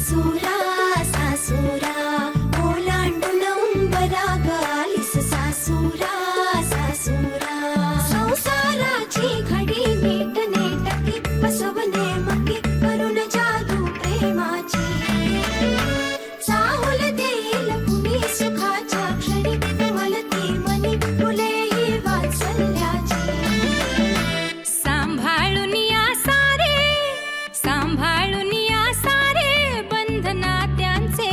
सासूरा सासूरा ओलांडून उंबरा गालीस सासूरा सासूरा संसाराची घडी नीट नेटकी बसवणे मकी करून जादू प्रेमाची चाहुल देईल कुणी सुखाच्या क्षणी वलती मनी फुले ही वात्सल्याची सांभाळून या सारे बंधना त्यांचे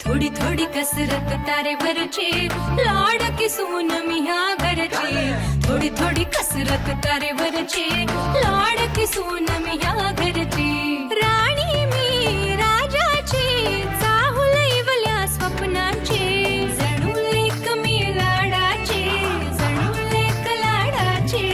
थोडी थोडी कसरत तारेवरची लाडकी सून मी ह्या घरची थोडी थोडी कसरत तारेवरची लाडकी सून मी ह्या घरची राणी मी राजाची चाहुल इवल्या स्वप्नांची जणू लेक मी लाडाची जणू लेक लाडाची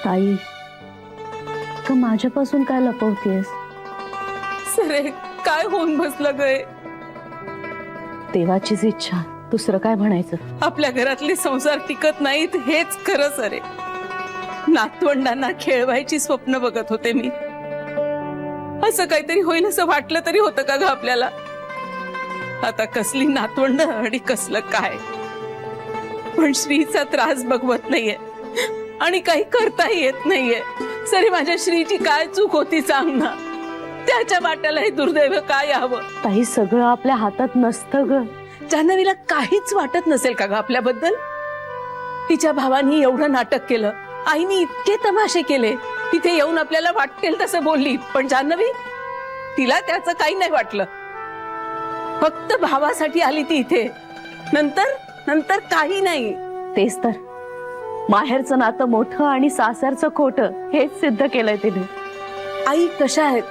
ताई का माझ्यापासून काय लपवतेस? सरे काय होऊन बसलं गय? देवाचीच इच्छा, दुसरं काय म्हणायचं? आपल्या घरातले संसार टिकत नाहीत हेच खरं सरे. नातवंडांना खेळवायची स्वप्न बघत होते मी. असं काहीतरी होईल असं वाटलं तरी होतं का ग आपल्याला? आता कसली नातवंड आणि कसलं काय. पण श्रीचा त्रास बघवत नाहीये आणि काही करताही येत नाहीये. सरी माझ्या श्रीची काय चूक होती सांग ना. त्याच्या वाट्याला हे दुर्दैव काय हवं? ताई सगळं आपल्या हातात नसतं ग. जान्हवीला काहीच वाटत नसेल का ग आपल्याबद्दल? तिच्या भावानी एवढं नाटक केलं, आईनी इतके तमाशे केले, तिथे येऊन आपल्याला वाटेल तसं बोलली, पण जान्हवी तिला त्याचं काही नाही वाटलं. फक्त भावासाठी आली ती इथे. नंतर नंतर काही नाही. तेच तर, माहेरचं नातं मोठं आणि सासरचं खोटं हेच सिद्ध केलंय तिने. आई कशा आहेत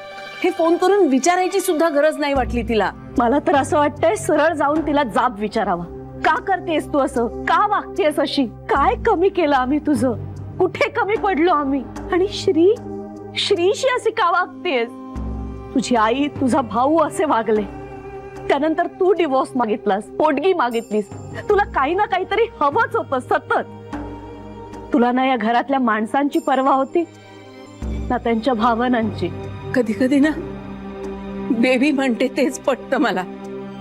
हे फोन करून विचारायची सुद्धा गरज नाही वाटली तिला. मला तर असं वाटतंय सरळ जाऊन तिला जाब विचारावा. का करतेस तू असं? का वागतेस अशी? काय कमी केलं आम्ही तुझं? कुठे कमी पडलो आम्ही? आणि श्रीशी अशी का वागतेस? तुझी आई तुझा भाऊ असे वागले, त्यानंतर तू डिवोर्स मागितलास, पोटगी मागितलीस. तुला काही ना काहीतरी हवंच होतं सतत. तुला ना या घरातल्या माणसांची पर्वा होती ना त्यांच्या भावनांची. कधी कधी ना बेबी म्हणते तेच पटतं मला.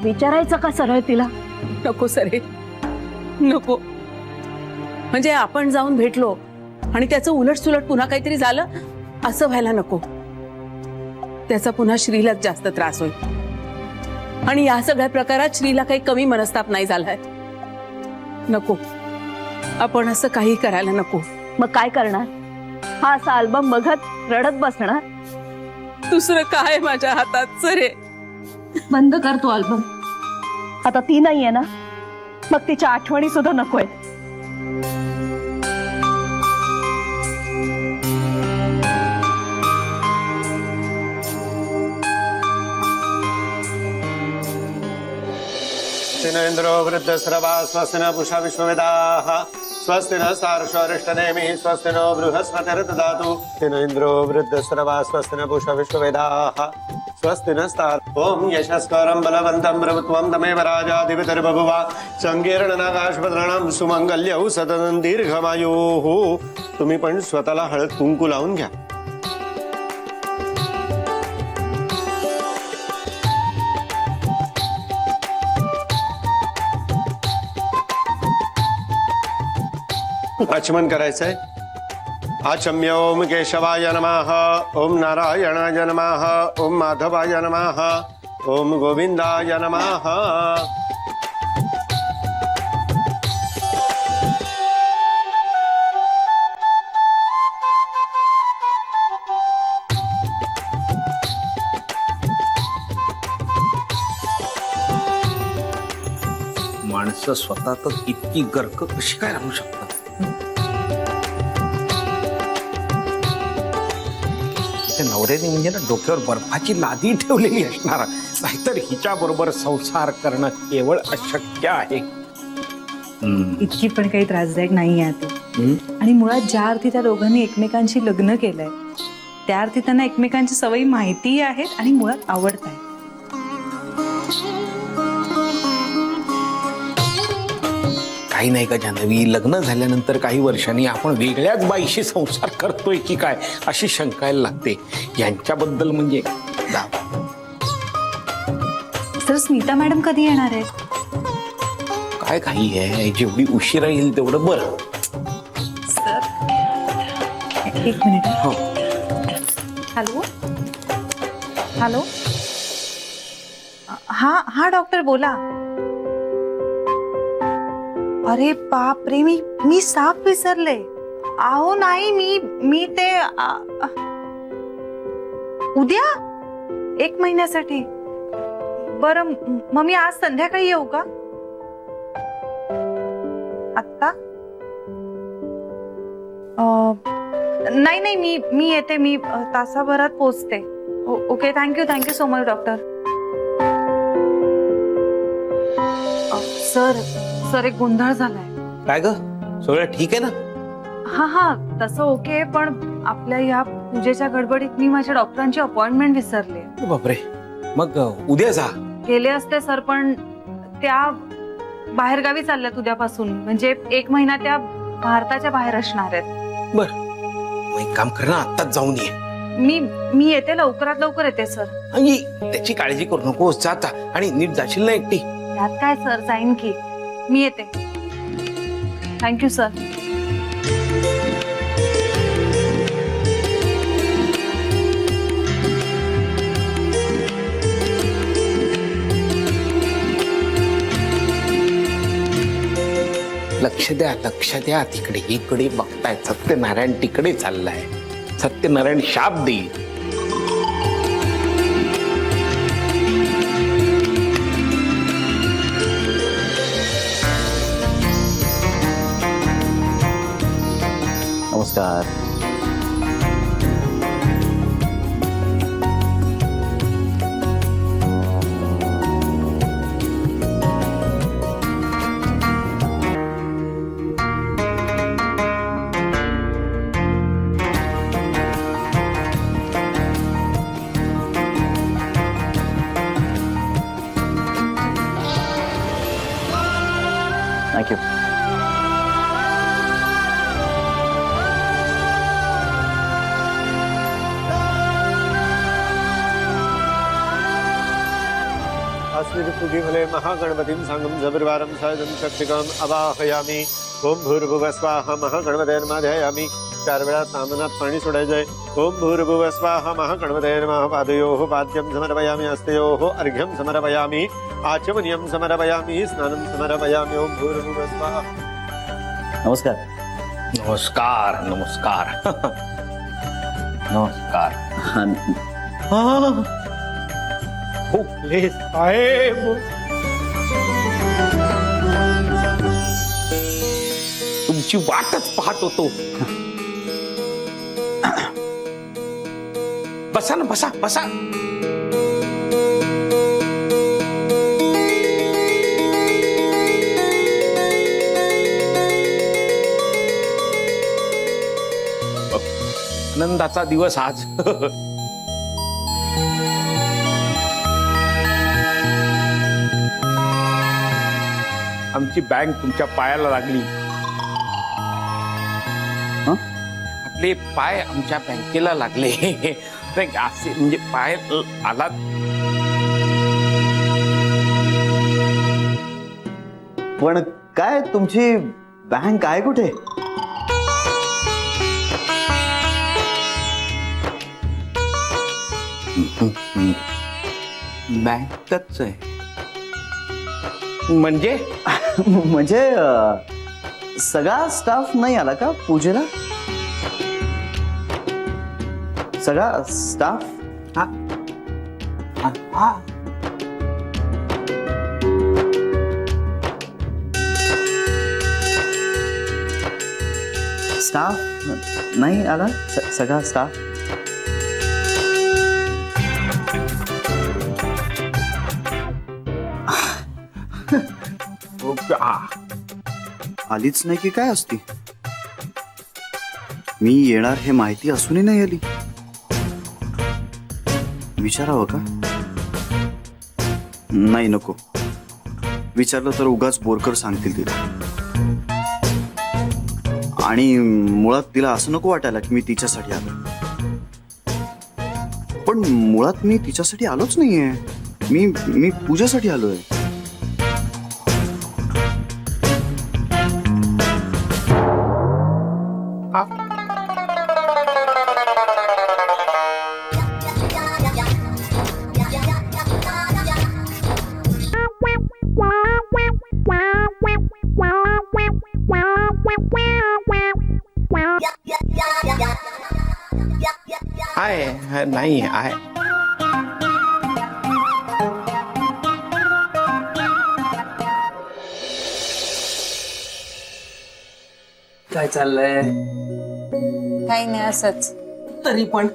विचारायचं का सरळ तिला? नको सरे नको. म्हणजे आपण जाऊन भेटलो आणि त्याचं उलट सुलट पुन्हा काहीतरी झालं असं व्हायला नको. त्याचा पुन्हा श्रीलाच जास्त त्रास होईल आणि या सगळ्या प्रकारात श्रीला काही कमी मनस्ताप नाही झालाय. नको, आपण असं काही करायला नको. मग काय करणार? हा असा अल्बम बघत रडत बसणार? दुसरं काय माझ्या हातात सरे. बंद कर तो अल्बम. आता ती नाहीये ना, मग तिच्या आठवणी सुद्धा नकोय. इंद्रो वृद्धस्रवा स्वस्ति न पूषा विश्ववेदाः स्वस्ति न सार्षरिष्टनेमिः स्वस्ति नो बृहस्पतिर्दधातु इंद्रो वृद्धस्रवा स्वस्ति न पूषा विश्ववेदाः स्वस्ति नस्तार. ओम यशस्करं बलवन्तं प्रभुत्वं तमेव राजाधिपतिर्बभुवा संकीर्णनागाशपत्राणां सुमंगल्यौ सततं दीर्घमायुः. तुम्ही पण स्वतःला हळद कुंकू लावून घ्या. आचमन करायचंय. आचम्य ओम केशवाय नमः, ओम नारायणाय नमः, ओम माधवाय नमः, ओम गोविंदाय नमः. माणसं स्वतःच इतकी गर्क कशी काय राहू शकतात? त्या नवऱ्याने म्हणजे ना डोक्यावर बर्फाची लादी ठेवलेली असणार, नाहीतर हिच्या बरोबर संसार करणं केवळ अशक्य आहे. इतकी पण काही त्रासदायक नाही आहे तो. आणि मुळात ज्या अर्थी त्या दोघांनी एकमेकांशी लग्न केलंय त्या अर्थी त्यांना एकमेकांची सवयी माहिती आहेत आणि मुळात आवडत आहेत. काही नाही का जान्हवी, लग्न झाल्यानंतर काही वर्षांनी आपण वेगळ्याच बाईशी संसार करतोय की काय अशी शंकायला लागते. यांच्याबद्दल म्हणजे सर स्मिता मॅडम कधी येणार आहेत? काय काही आहे, जेवढी उशिरा येईल तेवढं बरं. सर एक मिनिट. हो. हॅलो हॅलो, हा हा डॉक्टर बोला. अरे बाप रे, मी साफ विसरले. अहो नाही, मी ते उद्या 1 महिन्यासाठी. बरं मग मी आज संध्याकाळी येऊ का? आत्ता नाही नाही, मी येते. मी तासाभरात पोहोचते. Okay, thank you so much doctor. Sir एक गोंधळ झालाय. काय ग, सगळं ठीक आहे ना? हा तसं ओके, पण आपल्या या पूजेच्या गडबडीत मी माझ्या डॉक्टरांची अपॉइंटमेंट विसरले. बापरे, मग उद्या जा. गेले असते सर, पण त्या बाहेरगावी चालल्यात उद्यापासून. म्हणजे 1 महिना त्या भारताच्या बाहेर असणार आहेत. बर, मग एक काम कर ना, आत्ताच जाऊन ये. मी येते, लवकरात लवकर येते सर. आणि त्याची काळजी करू नकोस, जा आणि नीट जाशील ना एकटी. यात काय सर, जाईन की. मी येते. Thank you sir. लक्ष द्या तिकडे इकडे बघताय. सत्यनारायण तिकडे चाललाय. सत्यनारायण शाप देईल. नमस्कार. थँक्यू. अस्मिन् फले महागणपतिं साङ्गं जबिर्वारं सहजं शक्तिकम् अवाहयामि. ओम भूर्भुवः स्वाहा. महागणपते नमः ध्यायामि. 4 वेळा नामनात पाणी सोडायचंय. ओम भूर्भुवः स्वाहा. महागणपते नमः. पादयोः पाद्यं समर्पयामि. हस्तयोः अर्घ्यं समर्पयामि. आचमनीयं समर्पयामि. स्नानं समर्पयामि. ओम भूर्भुवः स्वाहा. नमस्कार. नमस्कार नमस्कार नमस्कार. खोकले साहेब, तुमची वाटच पाहत होतो. बसा ना, बसा बसा. आनंदाचा दिवस आज. आमची बँक तुमच्या पायाला लागली. आपले पाय आमच्या बँकेला लागले. असे म्हणजे पाय आला. पण काय तुमची बँक आहे कुठे? बँकच आहे. म्हणजे म्हणजे सगळा स्टाफ नाही आला का पूजेला? सगळा स्टाफ? हा हा. स्टाफ नाही आला सगळा स्टाफ. आलीच नाही की काय असती. मी येणार हे माहिती असूनही नाही आली. विचारावं का? नाही नको. विचारलं तर उगाच बोरकर सांगतील तिला. आणि मुळात तिला असं नको वाटायला की मी तिच्यासाठी आलो. पण मुळात मी तिच्यासाठी आलोच नाहीये. मी पूजासाठी आलोय. आहे नाही आहे. काय चाललंय? काही नाही असंच. तरी पण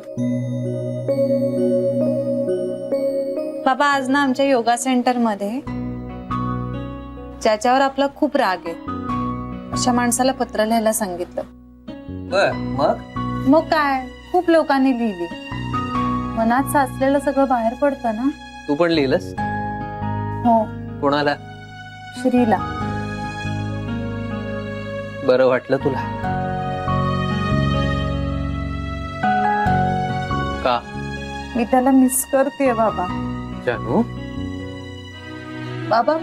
बाबा आज ना आमच्या योगा सेंटर मध्ये ज्याच्यावर आपला खूप राग आहे अशा माणसाला पत्र लिहायला सांगितलं. बर मग मग काय खूप लोकांनी लिहिली. मनात साचलेलं सगळं बाहेर पडतं ना. तू पण लिहिलंस? हो, कोणाला? श्रीला. बरं वाटलं तुला? का मी त्याला मिस करते बाबा. जानू? बाबा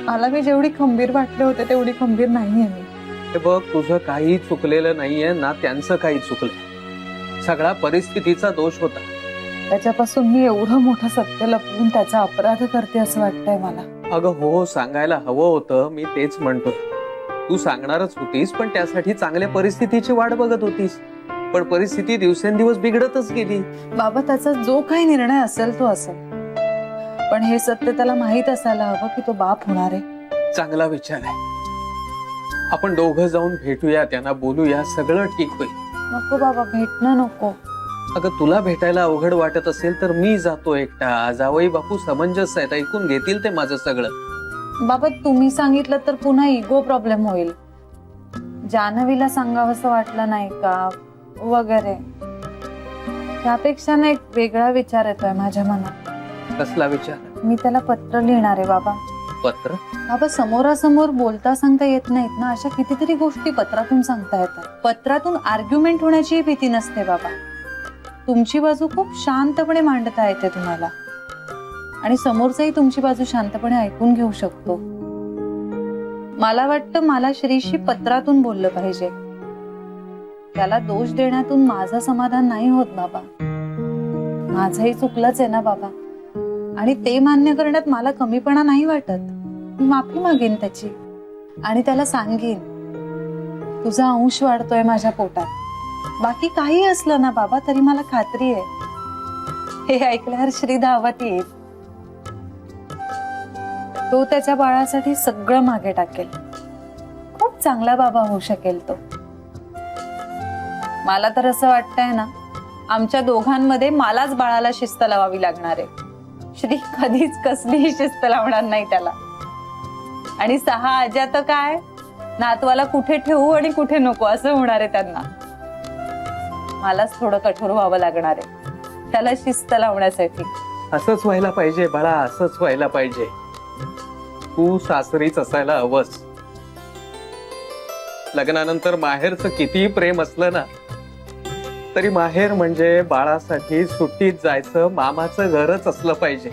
मला मी जेवढी खंबीर वाटले होते तेवढी खंबीर नाहीये मी. हे बघ तुझं काही चुकलेलं नाहीये ना त्यांचं काही चुकलं. सगळा परिस्थितीचा दोष होता. त्याच्यापासून मी एवढं मोठं सत्य लपवून त्याचा अपराध करते असं वाटतंय मला. अगं हो सांगायला हवं होतं. मी तेच म्हणतो. तू सांगणारच होतीस पण त्यासाठी चांगल्या परिस्थितीची वाट बघत होतीस. पण परिस्थिती दिवसेंदिवस बिघडतच गेली. बाबा त्याचा जो काही निर्णय असेल तो असेल. पण हे सत्य त्याला माहित असायला हवं की तो बाप होणार आहे. चांगला विचार आहे. आपण दोघं जाऊन भेटूया त्यांना बोलूया सगळं ठीक होईल. नको बाबा भेटणं नको. अगं तुला भेटायला अवघड वाटत असेल तर मी जातो एकटा. जावई बापू समंजस आहेत ऐकून घेतील ते माझं सगळं. बाबा तुम्ही सांगितलं तर पुन्हा इगो प्रॉब्लेम होईल. जान्हवीला सांगावंसं वाटलं नाही का वगैरे. त्यापेक्षा ना एक वेगळा विचार येतोय माझ्या मनात. कसला विचार? मी त्याला पत्र लिहिणार आहे बाबा. पत्र? बाबा समोरासमोर बोलता सांगता येत नाहीत ना. अशा कितीतरी गोष्टी पत्रातून सांगता येतात. पत्रातून आर्ग्युमेंट होण्याची भीती नसते बाबा. तुमची बाजू खूप शांतपणे मांडता येते तुम्हाला. आणि समोरचाही तुमची बाजू शांतपणे ऐकून घेऊ शकतो. मला वाटतं मला श्रीशी पत्रातून बोललं पाहिजे. त्याला दोष देण्यातून माझं समाधान नाही होत बाबा. माझंही चुकलंच आहे ना बाबा. आणि ते मान्य करण्यात मला कमीपणा नाही वाटत. मी माफी मागेन त्याची आणि त्याला सांगेन तुझा अंश वाढतोय माझ्या पोटात. बाकी काही असलं ना बाबा तरी मला खात्री आहे हे ऐकल्यावर श्री धावत येईल. तो त्याच्या बाळासाठी सगळं मागे टाकेल. खूप चांगला बाबा होऊ शकेल तो. मला तर असं वाटतंय ना आमच्या दोघांमध्ये मलाच बाळाला शिस्त लावावी लागणार आहे. श्री कधीच कसलीही शिस्त लावणार नाही त्याला. आणि 6 आज्या तर काय नातवाला कुठे ठेवू आणि कुठे नको असं होणार आहे त्यांना. मलाच थोडं कठोर व्हावं लागणार आहे त्याला शिस्त लावण्यासाठी. असंच व्हायला पाहिजे बाळा. असंच व्हायला पाहिजे. तू सासरीच असायला हवंस. लग्नानंतर माहेरचं कितीही प्रेम असलं ना तरी माहेर म्हणजे बाळासाठी सुट्टीत जायचं मामाचं घरच असलं पाहिजे.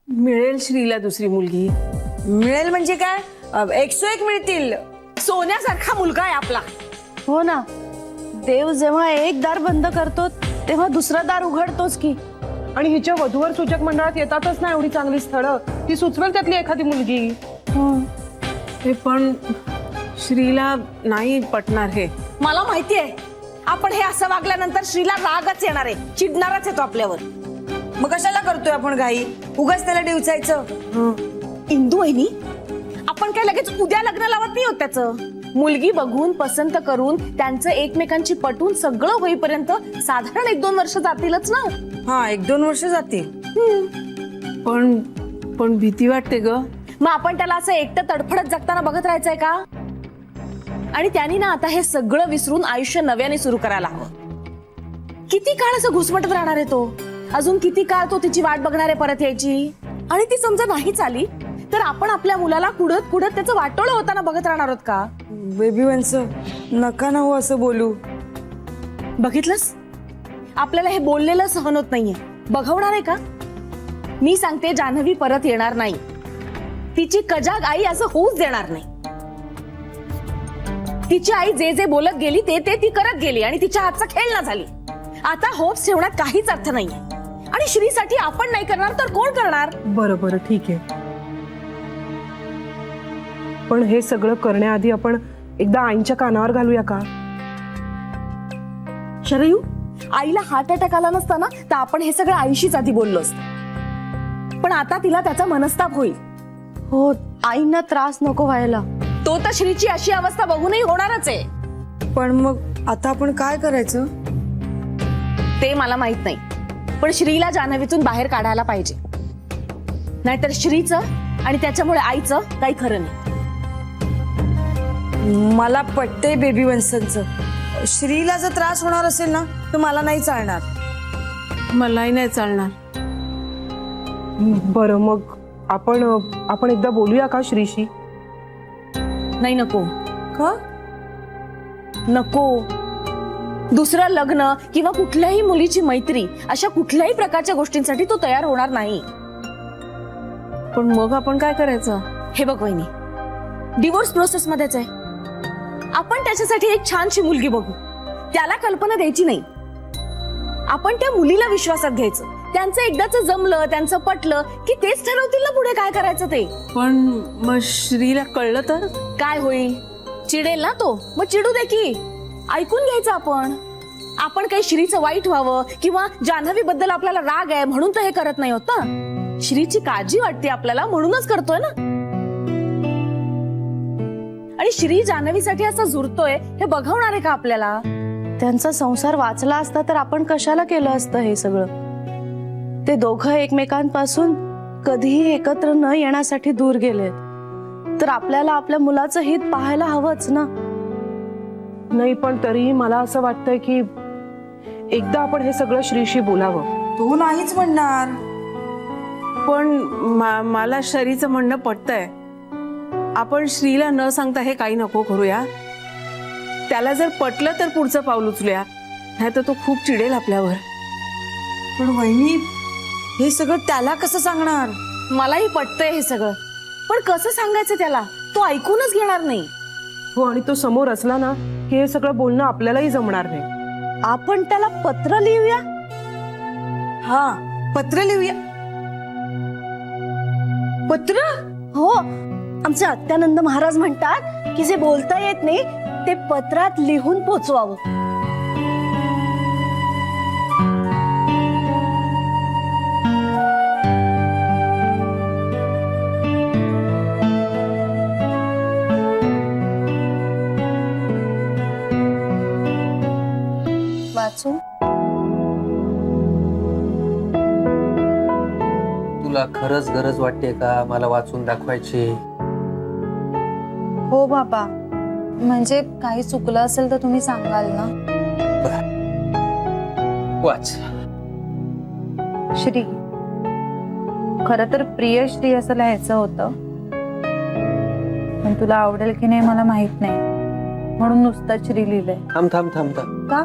मिळेल श्रीला दुसरी मुलगी. मिळेल म्हणजे काय 101 मिळतील. सोन्यासारखा मुलगा आहे आपला. हो ना. देव जेव्हा एक दार बंद करतो तेव्हा दुसरं दार उघडतोच की. आणि हिच्या वधूवर सूचक मंडळात येतातच ना एवढी चांगली स्थळं. ती सुचवेल त्यातली एखादी मुलगी. हे पण श्रीला नाही पटणार हे. मला माहिती आहे आपण हे असं वागल्यानंतर श्रीला रागच येणार आहे, चिडणारच येतो आपल्यावर. मग कशाला करतोय आपण घाई? उगाच त्याला डिवचायचं. इंदू वहिनी, आपण काय लगेच उद्या लग्न लावत नाही होत त्याचं. मुलगी बघून पसंत करून त्यांचं एकमेकांची पटून सगळं होईपर्यंत साधारण 1-2 वर्ष जातीलच ना. हा, 1-2 वर्ष जातील. पण भीती वाटते ग. मग आपण त्याला असं एकटं तडफडत जगताना बघत राहायचंय का? आणि त्यांनी ना आता हे सगळं विसरून आयुष्य नव्याने सुरू करायला हवं. किती काळ असं घुसमटत राहणार आहे तो? अजून किती काळ तो तिची वाट बघणार आहे परत यायची? आणि ती समजा नाहीच आली तर आपण आपल्या मुलाला कुडत कुडत त्याचं वाटोळं होताना बघत राहणार आहोत का? बेबी वंस, नका ना हो असं बोलू. बघितलंस, आपल्याला हे बोललेलं सहन होत नाहीये. बघवणार आहे का? मी सांगते, जान्हवी परत येणार नाही. तिची कजाग आई असं होऊच देणार नाही. तिची आई जे जे बोलत गेली ते ती करत गेली आणि तिच्या हातचा खेळ ना झाली. आता होप्स ठेवण्यात काहीच अर्थ नाहीये. आणि श्रीसाठी आपण नाही करणार तर कोण करणार? बरं ठीक आहे, पण हे सगळं करण्याआधी आपण एकदा आईच्या कानावर घालूया का? शरयू, आईला हार्ट अटॅक आला नसता ना तर आपण हे सगळं आईशीच आधी बोललो असतं. पण आता तिला त्याचा मनस्ताप होईल. हो, आईंना त्रास नको व्हायला. तो तर श्रीची अशी अवस्था बघूनही होणारच आहे. पण मग आता आपण काय करायचं ते मला माहित नाही. पण श्रीला जान्हवीतून बाहेर काढायला पाहिजे, नाहीतर श्रीचं आणि त्याच्यामुळे आईचं काही खरं नाही. मला पटते बेबी वंसनचं. श्रीला जर त्रास होणार असेल ना तर मला नाही चालणार. मलाही नाही चालणार. बरं, मग आपण एकदा बोलूया का श्रीशी? नाही, नको. का? नको. दुसरं लग्न किंवा कुठल्याही मुलीची मैत्री अशा कुठल्याही प्रकारच्या गोष्टींसाठी तो तयार होणार नाही. पण मग आपण काय करायचं? हे बघ वहिनी, डिवोर्स प्रोसेस मध्येच आहे. आपण त्याच्यासाठी एक छानशी मुलगी बघू. त्याला कल्पना द्यायची नाही. आपण त्या मुलीला विश्वासात घ्यायचं. त्यांचं एकदाच जमलं, त्यांचं पटलं की तेच ठरवतील ना पुढे काय करायचं ते. पण मग श्रीला कळलं तर काय होईल? चिडेल ना तो. मग चिडू दे की. ऐकून घ्यायचं आपण काही श्रीचं वाईट व्हावं किंवा जान्हवी बद्दल आपल्याला राग आहे म्हणून तर हे करत नाही होत ना. श्रीची काळजी वाटते आपल्याला म्हणूनच करतोय ना. आणि श्री जान्हवीसाठी असं झुरतोय हे बघवणार आहे का आपल्याला? त्यांचा संसार वाचला असता तर आपण कशाला केलं असतं हे सगळं? ते दोघं एकमेकांपासून कधीही एकत्र न येण्यासाठी दूर गेलेत. तर आपल्याला आपल्या मुलाचं हित पाहायला हवंच ना. नाही, पण तरीही मला असं वाटतंय की एकदा आपण हे सगळं श्रीशी बोलावं. तू नाहीच म्हणणार. पण मला श्रीचं म्हणणं पटतंय. आपण श्रीला न सांगता हे काही नको करूया. त्याला जर पटलं तर पुढचं पाऊल उचलूया, नाही तर तो खूप चिडेल आपल्यावर. पण वहिनी, हे सगळं त्याला कसं सांगणार? मलाही पटतंय हे सगळं, पण कसं सांगायचं त्याला? तो ऐकूनच घेणार नाही. हो, आणि तो समोर असला ना की हे सगळं बोलणं आपल्यालाही जमणार नाही. आपण त्याला पत्र लिहूया. हा, पत्र लिहूया. पत्र? हो, आमचे अत्यानंद महाराज म्हणतात की जे बोलता येत नाही ते पत्रात लिहून पोचवावं. वाचू? तुला खरंच गरज वाटते का मला वाचून दाखवायची? हो बाबा, म्हणजे काही चुकलं असेल तर तुम्ही सांगाल ना. वाच. श्री, खरं तर प्रिय श्री असं लिहायचं होतं, पण तुला आवडेल की नाही मला माहित नाही म्हणून नुसतं श्री लिहिलंय. थांब. का?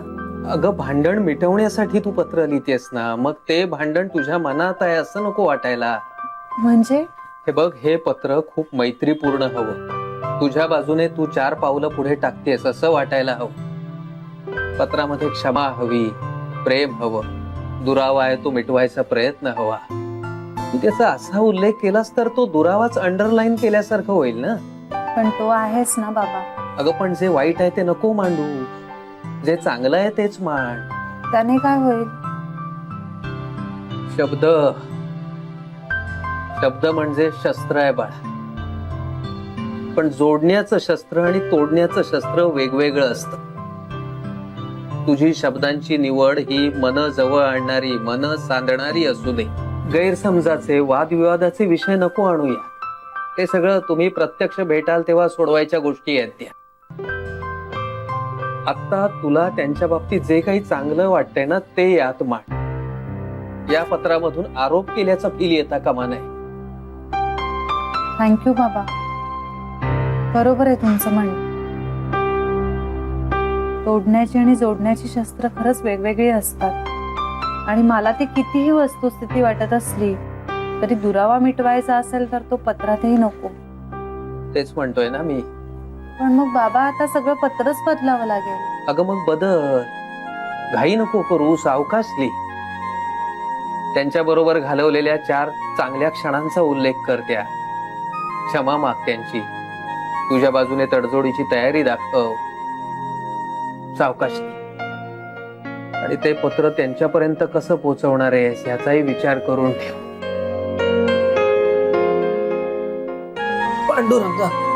अगं, भांडण मिटवण्यासाठी तू पत्र लिहितेस ना, मग ते भांडण तुझ्या मनात आहे असं नको वाटायला. म्हणजे? हे बघ, हे पत्र खूप मैत्रीपूर्ण हवं. तुझ्या बाजूने तू 4 पावलं पुढे टाकतेस असं वाटायला हवं. पत्रामध्ये क्षमा हवी, प्रेम हवं, दुरावा आहे तो मिटवायचा प्रयत्न हवा. तू त्याचा असा उल्लेख केलास तर तो दुरावाच अंडरलाईन केल्यासारखं होईल ना. पण तो आहेच ना बाबा. अगं, पण जे वाईट आहे ते नको मांडू. जे चांगलं आहे तेच मांड. त्याने काय होईल? शब्द शब्द म्हणजे शस्त्र आहे बाळा. पण जोडण्याचं शस्त्र आणि तोडण्याचं शस्त्र वेगवेगळं असतं. तुझी शब्दांची निवड ही मन जवळ आणणारी, मन सांधणारी असू दे. गैरसमजाचे, वादविवादाचे विषय नको आणूया. ते सगळं तुम्ही प्रत्यक्ष भेटाल तेव्हा सोडवायच्या गोष्टी आहेत त्या. आता तुला त्यांच्या बाबतीत जे काही चांगलं वाटतंय ना ते यात मांड. या पत्रामधून आरोप केल्याचा फील येता कामा नये. थँक्यू बाबा. बरोबर आहे तुमचं म्हणणं. तोडण्याची आणि जोडण्याची शस्त्र खरंच वेगवेगळी असतात. आणि मला ती कितीही वस्तुस्थिती वाटत असली तरी दुरावा मिटवायचा असेल तर तो पत्रातही नको. तेच म्हणतोय ना मी. पण मग बाबा आता सगळं पत्रच बदलावं लागेल. अगं मग बदल. घाई नको करू, सावकाश लिही. त्यांच्या बरोबर घालवलेल्या 4 चांगल्या क्षणांचा उल्लेख कर. त्या क्षमा माग त्यांची. तुझ्या बाजूने तडजोडीची तयारी दाखव. सावकाश लिही. आणि ते पत्र त्यांच्यापर्यंत कसं पोहोचवणार आहेस याचाही विचार करून ठेव. पांडुरंगा.